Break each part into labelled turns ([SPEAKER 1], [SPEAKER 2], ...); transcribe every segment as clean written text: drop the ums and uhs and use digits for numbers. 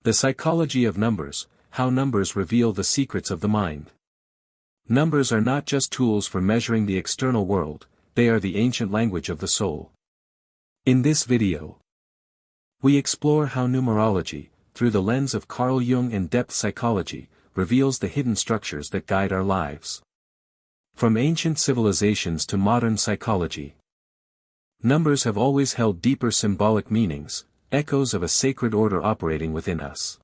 [SPEAKER 1] The psychology of numbers, how numbers reveal the secrets of the mind. Numbers are not just tools for measuring the external world, they are the ancient language of the soul. In this video, we explore how numerology, through the lens of Carl Jung and depth psychology, reveals the hidden structures that guide our lives. From ancient civilizations to modern psychology, numbers have always held deeper symbolic meanings, echoes of a sacred order operating within us.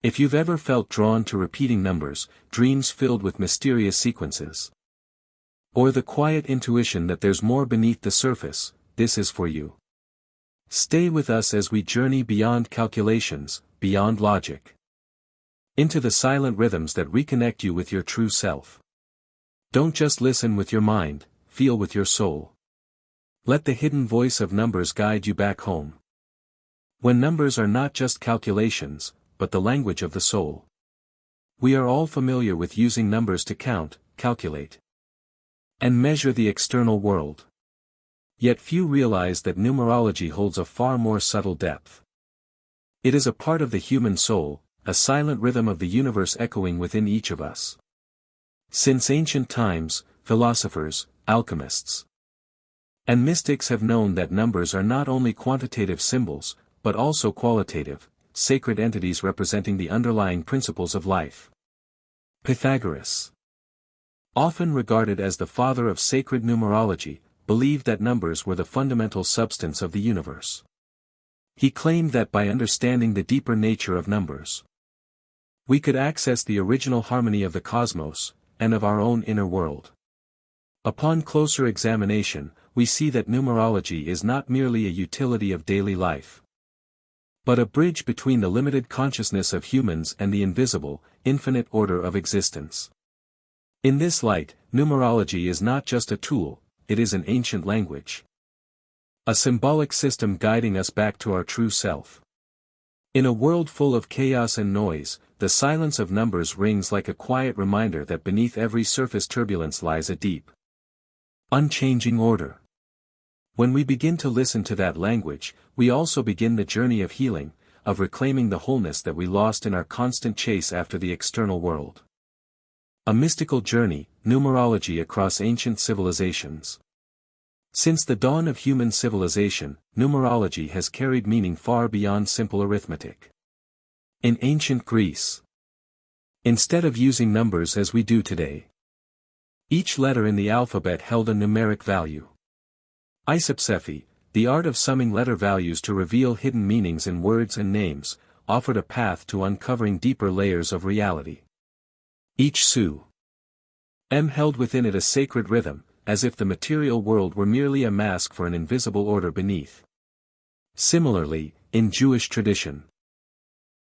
[SPEAKER 1] If you've ever felt drawn to repeating numbers, dreams filled with mysterious sequences, or the quiet intuition that there's more beneath the surface, this is for you. Stay with us as we journey beyond calculations, beyond logic, into the silent rhythms that reconnect you with your true self. Don't just listen with your mind, feel with your soul. Let the hidden voice of numbers guide you back home. When numbers are not just calculations, but the language of the soul. We are all familiar with using numbers to count, calculate, and measure the external world. Yet few realize that numerology holds a far more subtle depth. It is a part of the human soul, a silent rhythm of the universe echoing within each of us. Since ancient times, philosophers, alchemists, and mystics have known that numbers are not only quantitative symbols, but also qualitative, sacred entities representing the underlying principles of life. Pythagoras, often regarded as the father of sacred numerology, believed that numbers were the fundamental substance of the universe. He claimed that by understanding the deeper nature of numbers, we could access the original harmony of the cosmos, and of our own inner world. Upon closer examination, we see that numerology is not merely a utility of daily life, but a bridge between the limited consciousness of humans and the invisible, infinite order of existence. In this light, numerology is not just a tool, it is an ancient language. A symbolic system guiding us back to our true self. In a world full of chaos and noise, the silence of numbers rings like a quiet reminder that beneath every surface turbulence lies a deep, unchanging order. When we begin to listen to that language, we also begin the journey of healing, of reclaiming the wholeness that we lost in our constant chase after the external world. A mystical journey, numerology across ancient civilizations. Since the dawn of human civilization, numerology has carried meaning far beyond simple arithmetic. In ancient Greece, instead of using numbers as we do today, each letter in the alphabet held a numeric value. Isopsephy, the art of summing letter values to reveal hidden meanings in words and names, offered a path to uncovering deeper layers of reality. Each su held within it a sacred rhythm, as if the material world were merely a mask for an invisible order beneath. Similarly, in Jewish tradition,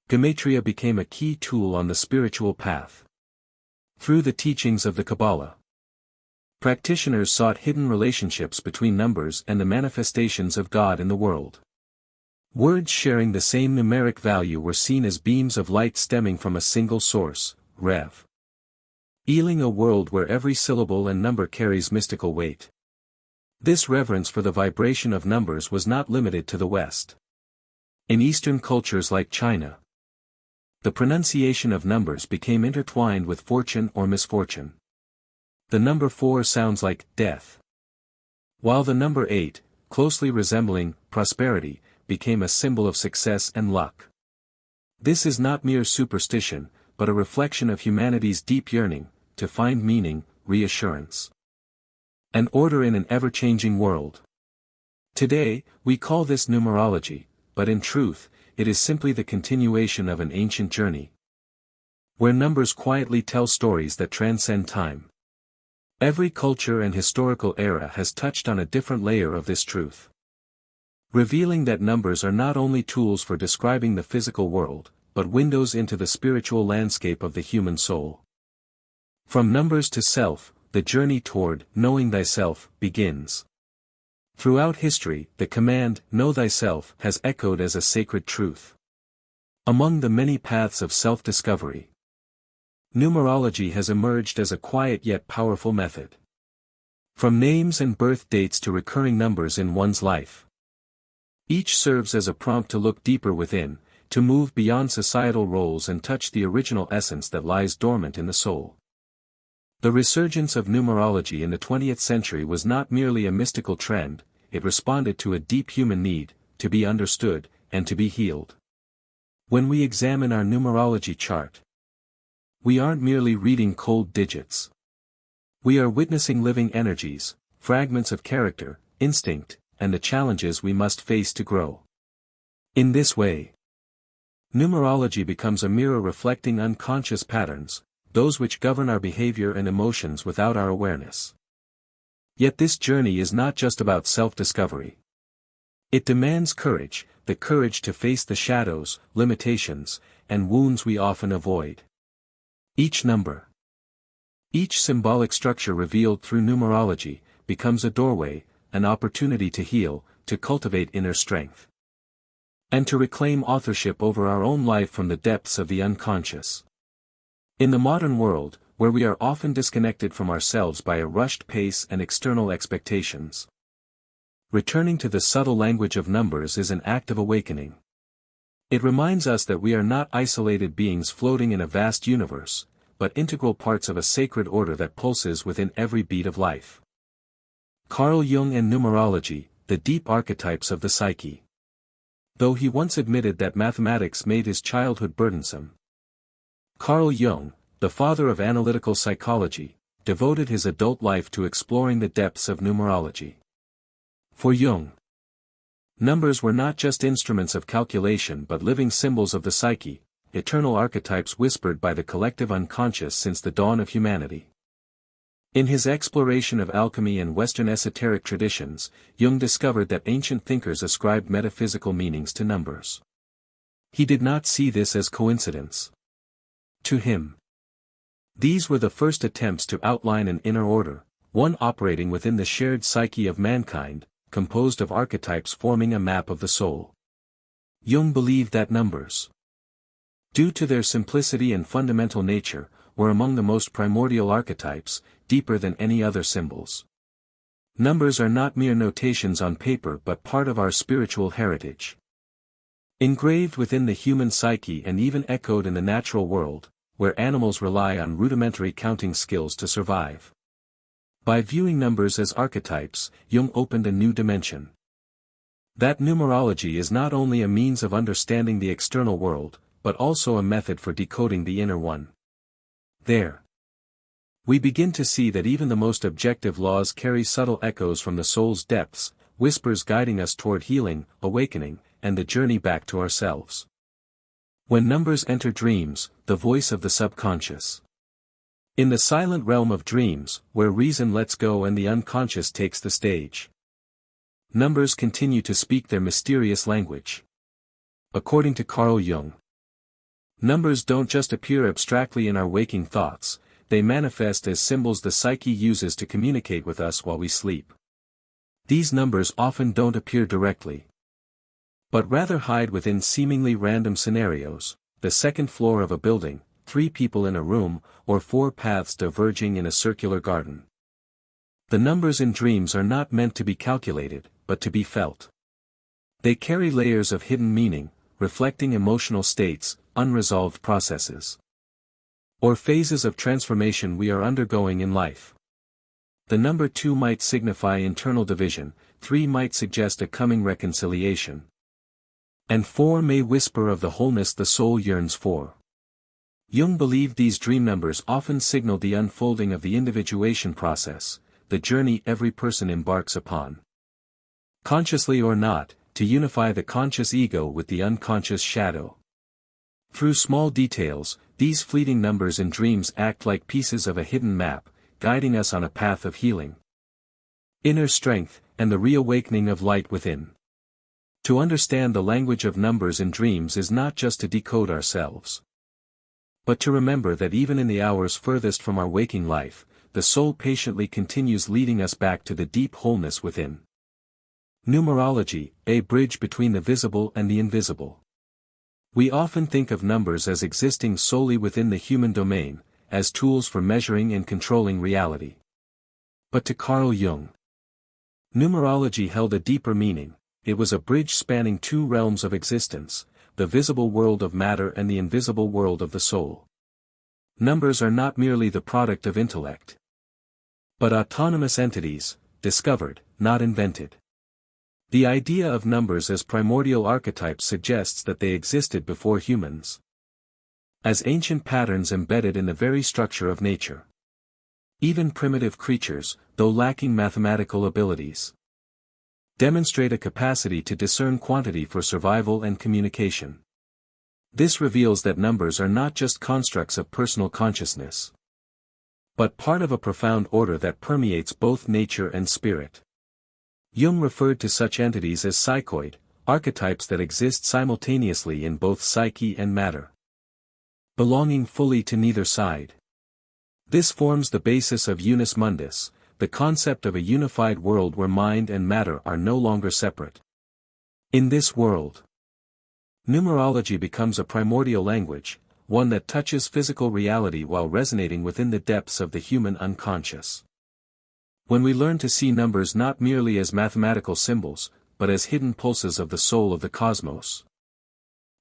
[SPEAKER 1] gematria became a key tool on the spiritual path. Through the teachings of the Kabbalah, practitioners sought hidden relationships between numbers and the manifestations of God in the world. Words sharing the same numeric value were seen as beams of light stemming from a single source, Rev. Healing a world where every syllable and number carries mystical weight. This reverence for the vibration of numbers was not limited to the West. In Eastern cultures like China, the pronunciation of numbers became intertwined with fortune or misfortune. The number 4 sounds like death, while the number 8, closely resembling prosperity, became a symbol of success and luck. This is not mere superstition, but a reflection of humanity's deep yearning to find meaning, reassurance, and order in an ever-changing world. Today, we call this numerology, but in truth, it is simply the continuation of an ancient journey, where numbers quietly tell stories that transcend time. Every culture and historical era has touched on a different layer of this truth, revealing that numbers are not only tools for describing the physical world, but windows into the spiritual landscape of the human soul. From numbers to self, the journey toward knowing thyself begins. Throughout history, the command, know thyself, has echoed as a sacred truth. Among the many paths of self-discovery, numerology has emerged as a quiet yet powerful method. From names and birth dates to recurring numbers in one's life, each serves as a prompt to look deeper within, to move beyond societal roles and touch the original essence that lies dormant in the soul. The resurgence of numerology in the 20th century was not merely a mystical trend, it responded to a deep human need, to be understood, and to be healed. When we examine our numerology chart, we aren't merely reading cold digits. We are witnessing living energies, fragments of character, instinct, and the challenges we must face to grow. In this way, numerology becomes a mirror reflecting unconscious patterns, those which govern our behavior and emotions without our awareness. Yet this journey is not just about self-discovery. It demands courage, the courage to face the shadows, limitations, and wounds we often avoid. Each number, each symbolic structure revealed through numerology, becomes a doorway, an opportunity to heal, to cultivate inner strength, and to reclaim authorship over our own life from the depths of the unconscious. In the modern world, where we are often disconnected from ourselves by a rushed pace and external expectations, returning to the subtle language of numbers is an act of awakening. It reminds us that we are not isolated beings floating in a vast universe, but integral parts of a sacred order that pulses within every beat of life. Carl Jung and numerology, the deep archetypes of the psyche. Though he once admitted that mathematics made his childhood burdensome, Carl Jung, the father of analytical psychology, devoted his adult life to exploring the depths of numerology. For Jung, numbers were not just instruments of calculation but living symbols of the psyche, eternal archetypes whispered by the collective unconscious since the dawn of humanity. In his exploration of alchemy and Western esoteric traditions, Jung discovered that ancient thinkers ascribed metaphysical meanings to numbers. He did not see this as coincidence. To him, these were the first attempts to outline an inner order, one operating within the shared psyche of mankind, composed of archetypes forming a map of the soul. Jung believed that numbers, due to their simplicity and fundamental nature, were among the most primordial archetypes, deeper than any other symbols. Numbers are not mere notations on paper but part of our spiritual heritage. Engraved within the human psyche and even echoed in the natural world, where animals rely on rudimentary counting skills to survive. By viewing numbers as archetypes, Jung opened a new dimension. That numerology is not only a means of understanding the external world, but also a method for decoding the inner one. There, we begin to see that even the most objective laws carry subtle echoes from the soul's depths, whispers guiding us toward healing, awakening, and the journey back to ourselves. When numbers enter dreams, the voice of the subconscious. In the silent realm of dreams, where reason lets go and the unconscious takes the stage, numbers continue to speak their mysterious language. According to Carl Jung, numbers don't just appear abstractly in our waking thoughts, they manifest as symbols the psyche uses to communicate with us while we sleep. These numbers often don't appear directly, but rather hide within seemingly random scenarios, the second floor of a building, 3 people in a room, or 4 paths diverging in a circular garden. The numbers in dreams are not meant to be calculated, but to be felt. They carry layers of hidden meaning, reflecting emotional states, unresolved processes, or phases of transformation we are undergoing in life. The number 2 might signify internal division, 3 might suggest a coming reconciliation, and 4 may whisper of the wholeness the soul yearns for. Jung believed these dream numbers often signaled the unfolding of the individuation process, the journey every person embarks upon, consciously or not, to unify the conscious ego with the unconscious shadow. Through small details, these fleeting numbers in dreams act like pieces of a hidden map, guiding us on a path of healing, inner strength, and the reawakening of light within. To understand the language of numbers in dreams is not just to decode ourselves, but to remember that even in the hours furthest from our waking life, the soul patiently continues leading us back to the deep wholeness within. Numerology, a bridge between the visible and the invisible. We often think of numbers as existing solely within the human domain, as tools for measuring and controlling reality. But to Carl Jung, numerology held a deeper meaning. It was a bridge spanning 2 realms of existence, the visible world of matter and the invisible world of the soul. Numbers are not merely the product of intellect, but autonomous entities, discovered, not invented. The idea of numbers as primordial archetypes suggests that they existed before humans, as ancient patterns embedded in the very structure of nature. Even primitive creatures, though lacking mathematical abilities, demonstrate a capacity to discern quantity for survival and communication. This reveals that numbers are not just constructs of personal consciousness, but part of a profound order that permeates both nature and spirit. Jung referred to such entities as psychoid, archetypes that exist simultaneously in both psyche and matter, belonging fully to neither side. This forms the basis of unus mundus, the concept of a unified world where mind and matter are no longer separate. In this world, numerology becomes a primordial language, one that touches physical reality while resonating within the depths of the human unconscious. When we learn to see numbers not merely as mathematical symbols, but as hidden pulses of the soul of the cosmos,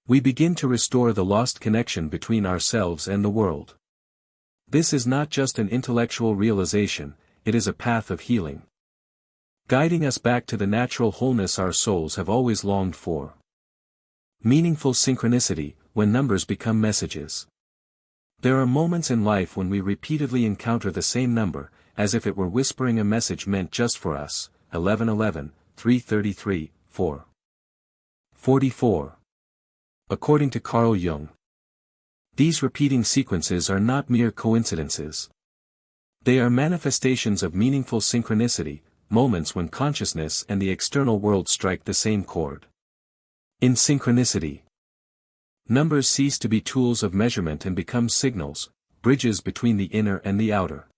[SPEAKER 1] we begin to restore the lost connection between ourselves and the world. This is not just an intellectual realization, it is a path of healing, guiding us back to the natural wholeness our souls have always longed for. Meaningful synchronicity, when numbers become messages. There are moments in life when we repeatedly encounter the same number, as if it were whispering a message meant just for us. 1111, 333, 4. 44. According to Carl Jung, these repeating sequences are not mere coincidences. They are manifestations of meaningful synchronicity, moments when consciousness and the external world strike the same chord. In synchronicity, numbers cease to be tools of measurement and become signals, bridges between the inner and the outer.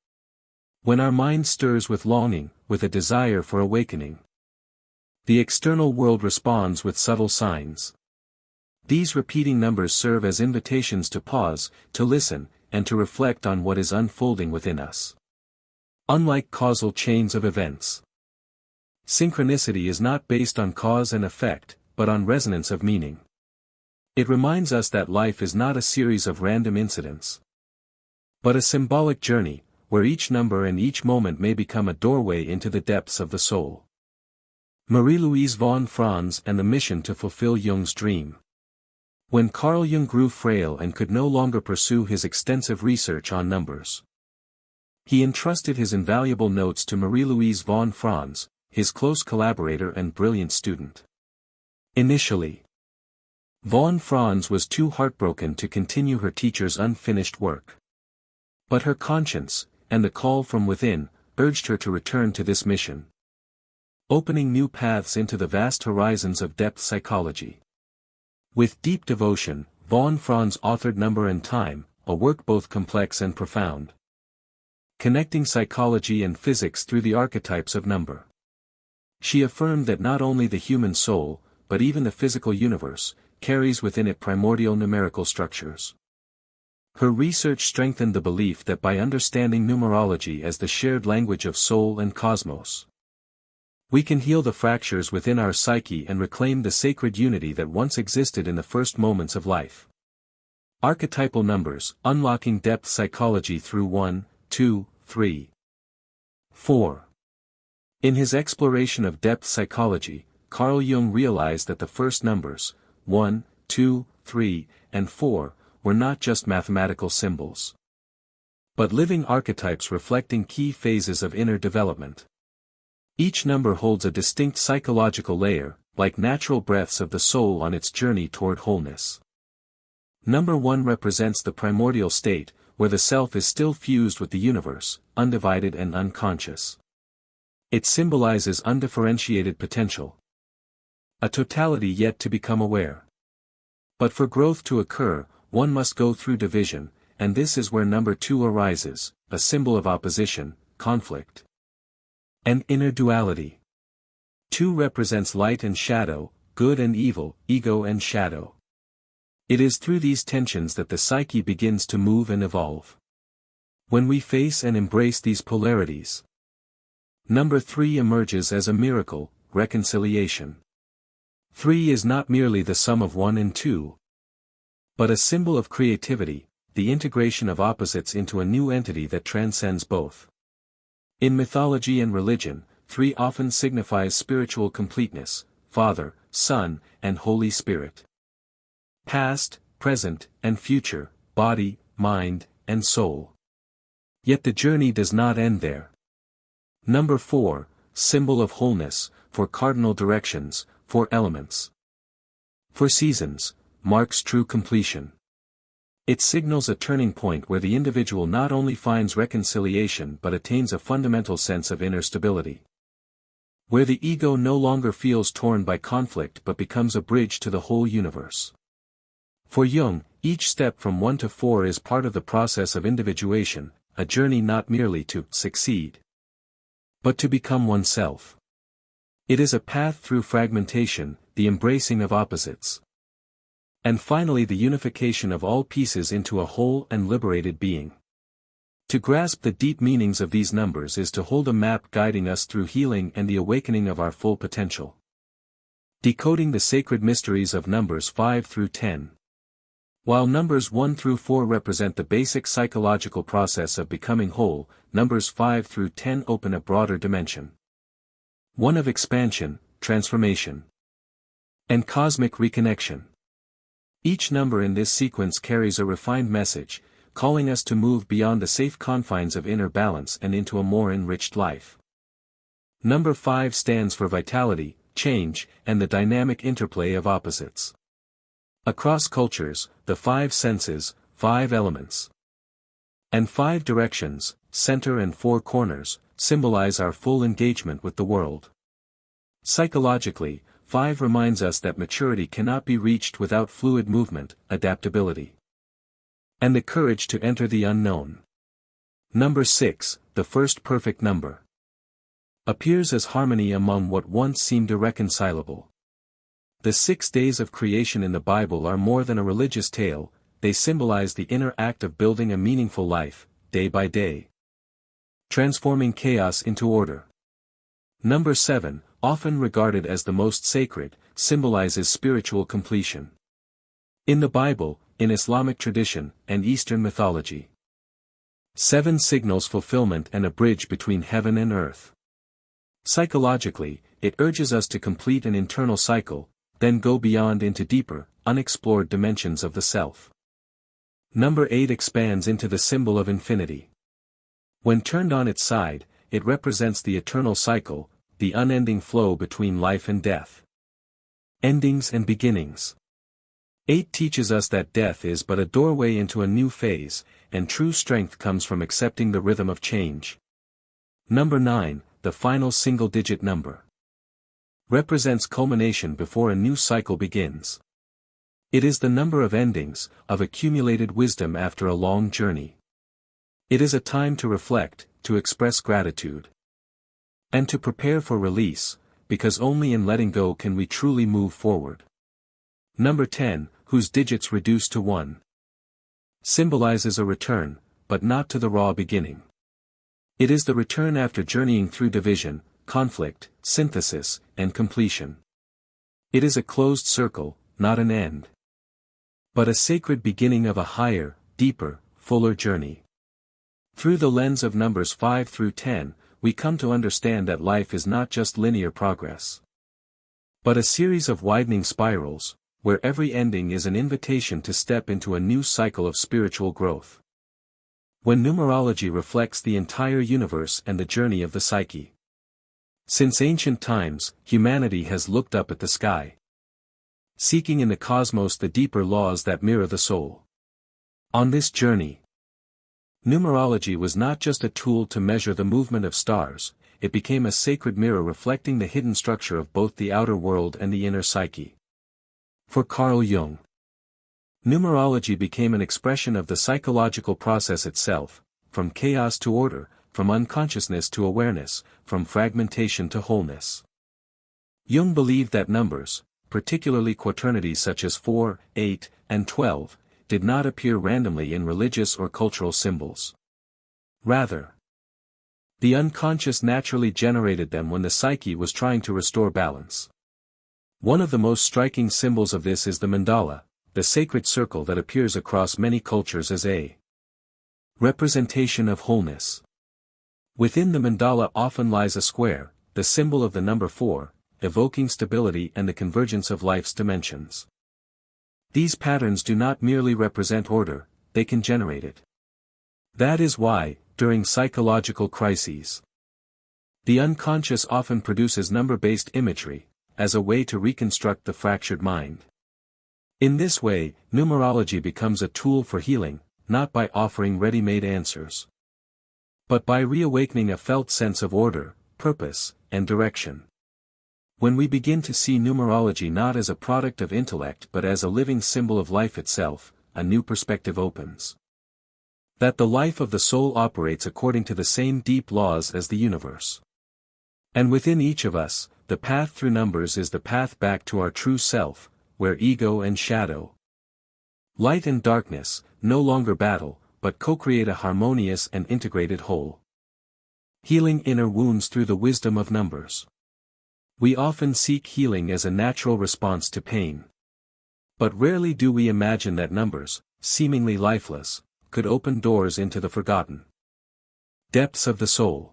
[SPEAKER 1] When our mind stirs with longing, with a desire for awakening, the external world responds with subtle signs. These repeating numbers serve as invitations to pause, to listen, and to reflect on what is unfolding within us. Unlike causal chains of events, synchronicity is not based on cause and effect, but on resonance of meaning. It reminds us that life is not a series of random incidents, but a symbolic journey, where each number and each moment may become a doorway into the depths of the soul. Marie-Louise von Franz and the mission to fulfill Jung's dream. When Carl Jung grew frail and could no longer pursue his extensive research on numbers, he entrusted his invaluable notes to Marie-Louise von Franz, his close collaborator and brilliant student. Initially, von Franz was too heartbroken to continue her teacher's unfinished work. But her conscience, and the call from within, urged her to return to this mission, opening new paths into the vast horizons of depth psychology. With deep devotion, von Franz authored Number and Time, a work both complex and profound, connecting psychology and physics through the archetypes of number. She affirmed that not only the human soul, but even the physical universe, carries within it primordial numerical structures. Her research strengthened the belief that by understanding numerology as the shared language of soul and cosmos, we can heal the fractures within our psyche and reclaim the sacred unity that once existed in the first moments of life. Archetypal numbers, unlocking depth psychology through 1, 2, 3, 4. In his exploration of depth psychology, Carl Jung realized that the first numbers, 1, 2, 3, and 4, were not just mathematical symbols, but living archetypes reflecting key phases of inner development. Each number holds a distinct psychological layer, like natural breaths of the soul on its journey toward wholeness. Number 1 represents the primordial state, where the self is still fused with the universe, undivided and unconscious. It symbolizes undifferentiated potential, a totality yet to become aware. But for growth to occur, one must go through division, and this is where number 2 arises, a symbol of opposition, conflict, and inner duality. 2 represents light and shadow, good and evil, ego and shadow. It is through these tensions that the psyche begins to move and evolve. When we face and embrace these polarities, number 3 emerges as a miracle, reconciliation. 3 is not merely the sum of 1 and 2, but a symbol of creativity, the integration of opposites into a new entity that transcends both. In mythology and religion, 3 often signifies spiritual completeness: Father, Son, and Holy Spirit. Past, present, and future, body, mind, and soul. Yet the journey does not end there. Number 4, symbol of wholeness, for cardinal directions, 4 elements. For seasons, marks true completion. It signals a turning point where the individual not only finds reconciliation but attains a fundamental sense of inner stability. Where the ego no longer feels torn by conflict but becomes a bridge to the whole universe. For Jung, each step from 1 to 4 is part of the process of individuation, a journey not merely to succeed, but to become oneself. It is a path through fragmentation, the embracing of opposites, and finally the unification of all pieces into a whole and liberated being. To grasp the deep meanings of these numbers is to hold a map guiding us through healing and the awakening of our full potential. Decoding the sacred mysteries of numbers 5 through 10. While numbers 1 through 4 represent the basic psychological process of becoming whole, numbers 5 through 10 open a broader dimension. One of expansion, transformation, and cosmic reconnection. Each number in this sequence carries a refined message, calling us to move beyond the safe confines of inner balance and into a more enriched life. Number 5 stands for vitality, change, and the dynamic interplay of opposites. Across cultures, the 5 senses, 5 elements, and 5 directions, center and 4 corners, symbolize our full engagement with the world. Psychologically, 5 reminds us that maturity cannot be reached without fluid movement, adaptability, and the courage to enter the unknown. Number 6, the first perfect number, appears as harmony among what once seemed irreconcilable. The 6 days of creation in the Bible are more than a religious tale, they symbolize the inner act of building a meaningful life, day by day, transforming chaos into order. Number 7, often regarded as the most sacred, symbolizes spiritual completion. In the Bible, in Islamic tradition, and Eastern mythology, 7 signals fulfillment and a bridge between heaven and earth. Psychologically, it urges us to complete an internal cycle, then go beyond into deeper, unexplored dimensions of the self. Number 8 expands into the symbol of infinity. When turned on its side, it represents the eternal cycle, the unending flow between life and death, endings and beginnings. 8 teaches us that death is but a doorway into a new phase, and true strength comes from accepting the rhythm of change. Number 9, the final single-digit number, represents culmination before a new cycle begins. It is the number of endings, of accumulated wisdom after a long journey. It is a time to reflect, to express gratitude, and to prepare for release, because only in letting go can we truly move forward. Number 10, whose digits reduce to 1, symbolizes a return, but not to the raw beginning. It is the return after journeying through division, conflict, synthesis, and completion. It is a closed circle, not an end, but a sacred beginning of a higher, deeper, fuller journey. Through the lens of numbers 5 through 10, we come to understand that life is not just linear progress, but a series of widening spirals, where every ending is an invitation to step into a new cycle of spiritual growth. When numerology reflects the entire universe and the journey of the psyche. Since ancient times, humanity has looked up at the sky, seeking in the cosmos the deeper laws that mirror the soul. On this journey, numerology was not just a tool to measure the movement of stars, it became a sacred mirror reflecting the hidden structure of both the outer world and the inner psyche. For Carl Jung, numerology became an expression of the psychological process itself, from chaos to order, from unconsciousness to awareness, from fragmentation to wholeness. Jung believed that numbers, particularly quaternities such as 4, 8, and 12, did not appear randomly in religious or cultural symbols. Rather, the unconscious naturally generated them when the psyche was trying to restore balance. One of the most striking symbols of this is the mandala, the sacred circle that appears across many cultures as a representation of wholeness. Within the mandala often lies a square, the symbol of the number 4, evoking stability and the convergence of life's dimensions. These patterns do not merely represent order, they can generate it. That is why, during psychological crises, the unconscious often produces number-based imagery, as a way to reconstruct the fractured mind. In this way, numerology becomes a tool for healing, not by offering ready-made answers, but by reawakening a felt sense of order, purpose, and direction. When we begin to see numerology not as a product of intellect but as a living symbol of life itself, a new perspective opens. That the life of the soul operates according to the same deep laws as the universe. And within each of us, the path through numbers is the path back to our true self, where ego and shadow, light and darkness, no longer battle, but co-create a harmonious and integrated whole. Healing inner wounds through the wisdom of numbers. We often seek healing as a natural response to pain. But rarely do we imagine that numbers, seemingly lifeless, could open doors into the forgotten depths of the soul.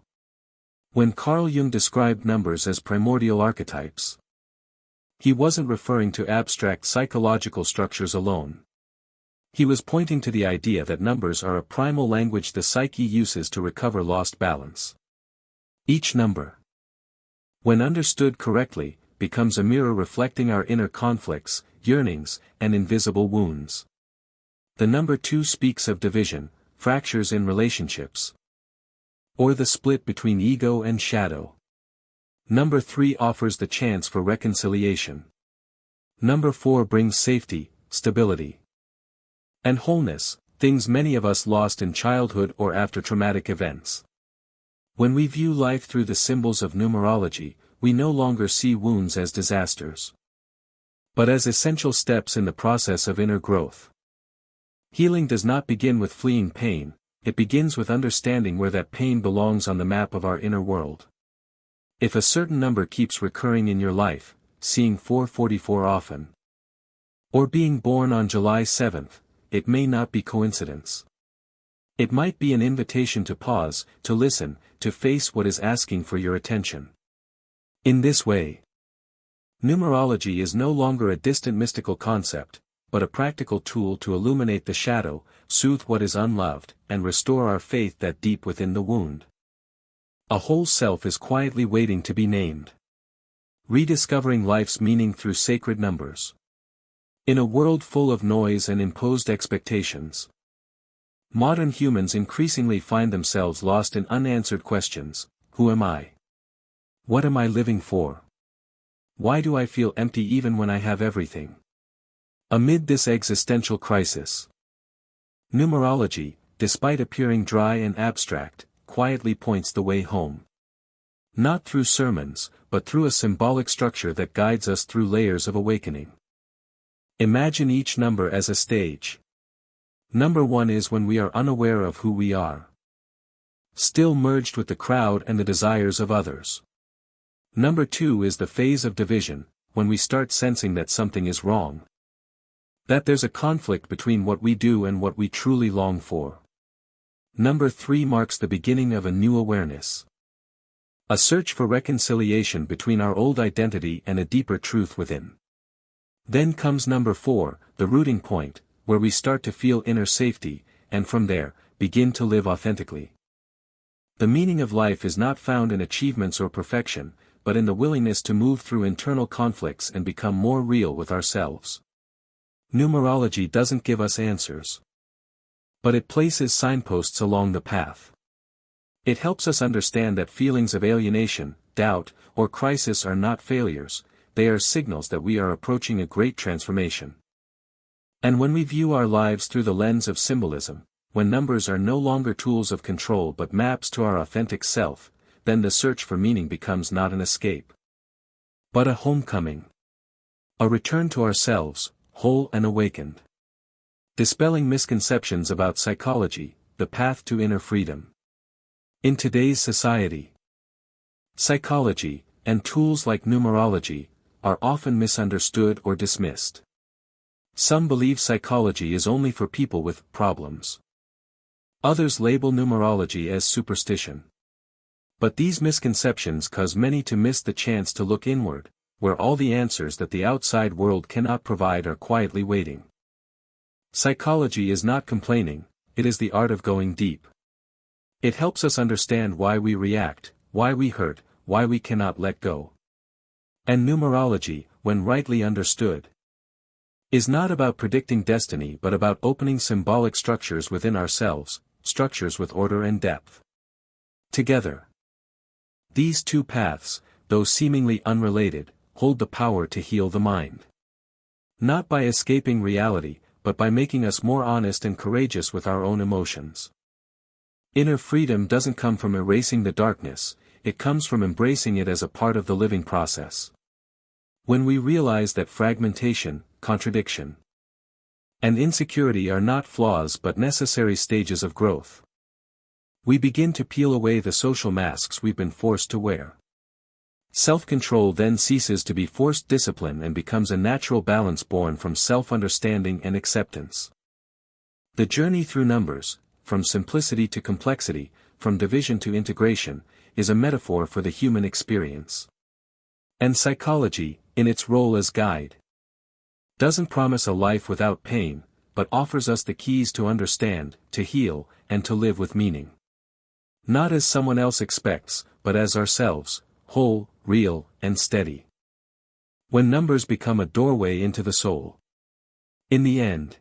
[SPEAKER 1] When Carl Jung described numbers as primordial archetypes, he wasn't referring to abstract psychological structures alone. He was pointing to the idea that numbers are a primal language the psyche uses to recover lost balance. Each number, when understood correctly, becomes a mirror reflecting our inner conflicts, yearnings, and invisible wounds. The number 2 speaks of division, fractures in relationships, or the split between ego and shadow. Number 3 offers the chance for reconciliation. Number 4 brings safety, stability, and wholeness, things many of us lost in childhood or after traumatic events. When we view life through the symbols of numerology, we no longer see wounds as disasters, but as essential steps in the process of inner growth. Healing does not begin with fleeing pain, it begins with understanding where that pain belongs on the map of our inner world. If a certain number keeps recurring in your life, seeing 444 often, or being born on July 7th, it may not be coincidence. It might be an invitation to pause, to listen, to face what is asking for your attention. In this way, numerology is no longer a distant mystical concept, but a practical tool to illuminate the shadow, soothe what is unloved, and restore our faith that deep within the wound, a whole self is quietly waiting to be named. Rediscovering life's meaning through sacred numbers. In a world full of noise and imposed expectations, modern humans increasingly find themselves lost in unanswered questions. Who am I? What am I living for? Why do I feel empty even when I have everything? Amid this existential crisis, numerology, despite appearing dry and abstract, quietly points the way home. Not through sermons, but through a symbolic structure that guides us through layers of awakening. Imagine each number as a stage. Number 1 is when we are unaware of who we are, still merged with the crowd and the desires of others. Number 2 is the phase of division, when we start sensing that something is wrong, that there's a conflict between what we do and what we truly long for. Number 3 marks the beginning of a new awareness, a search for reconciliation between our old identity and a deeper truth within. Then comes number 4, the rooting point, where we start to feel inner safety, and from there, begin to live authentically. The meaning of life is not found in achievements or perfection, but in the willingness to move through internal conflicts and become more real with ourselves. Numerology doesn't give us answers, but it places signposts along the path. It helps us understand that feelings of alienation, doubt, or crisis are not failures, they are signals that we are approaching a great transformation. And when we view our lives through the lens of symbolism, when numbers are no longer tools of control but maps to our authentic self, then the search for meaning becomes not an escape, but a homecoming. A return to ourselves, whole and awakened. Dispelling misconceptions about psychology, the path to inner freedom. In today's society, psychology, and tools like numerology, are often misunderstood or dismissed. Some believe psychology is only for people with problems. Others label numerology as superstition. But these misconceptions cause many to miss the chance to look inward, where all the answers that the outside world cannot provide are quietly waiting. Psychology is not complaining, it is the art of going deep. It helps us understand why we react, why we hurt, why we cannot let go. And numerology, when rightly understood, is not about predicting destiny but about opening symbolic structures within ourselves, structures with order and depth. Together, these two paths, though seemingly unrelated, hold the power to heal the mind. Not by escaping reality, but by making us more honest and courageous with our own emotions. Inner freedom doesn't come from erasing the darkness, it comes from embracing it as a part of the living process. When we realize that fragmentation, contradiction, and insecurity are not flaws but necessary stages of growth, we begin to peel away the social masks we've been forced to wear. Self-control then ceases to be forced discipline and becomes a natural balance born from self-understanding and acceptance. The journey through numbers, from simplicity to complexity, from division to integration, is a metaphor for the human experience. And psychology, in its role as guide, doesn't promise a life without pain, but offers us the keys to understand, to heal, and to live with meaning. Not as someone else expects, but as ourselves, whole, real, and steady. When numbers become a doorway into the soul. In the end,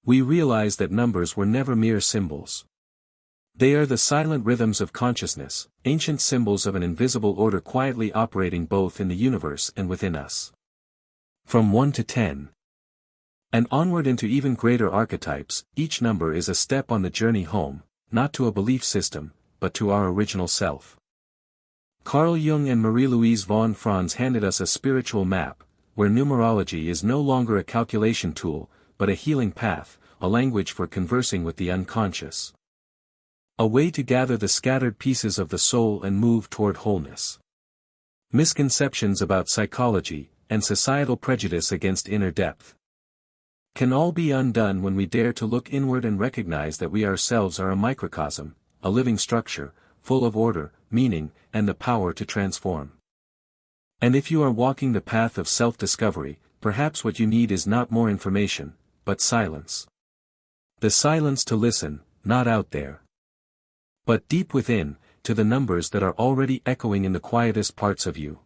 [SPEAKER 1] we realize that numbers were never mere symbols. They are the silent rhythms of consciousness, ancient symbols of an invisible order quietly operating both in the universe and within us. From 1 to 10. And onward into even greater archetypes, each number is a step on the journey home, not to a belief system, but to our original self. Carl Jung and Marie-Louise von Franz handed us a spiritual map, where numerology is no longer a calculation tool, but a healing path, a language for conversing with the unconscious. A way to gather the scattered pieces of the soul and move toward wholeness. Misconceptions about psychology, and societal prejudice against inner depth, can all be undone when we dare to look inward and recognize that we ourselves are a microcosm, a living structure, full of order, meaning, and the power to transform. And if you are walking the path of self-discovery, perhaps what you need is not more information, but silence. The silence to listen, not out there, but deep within, to the numbers that are already echoing in the quietest parts of you.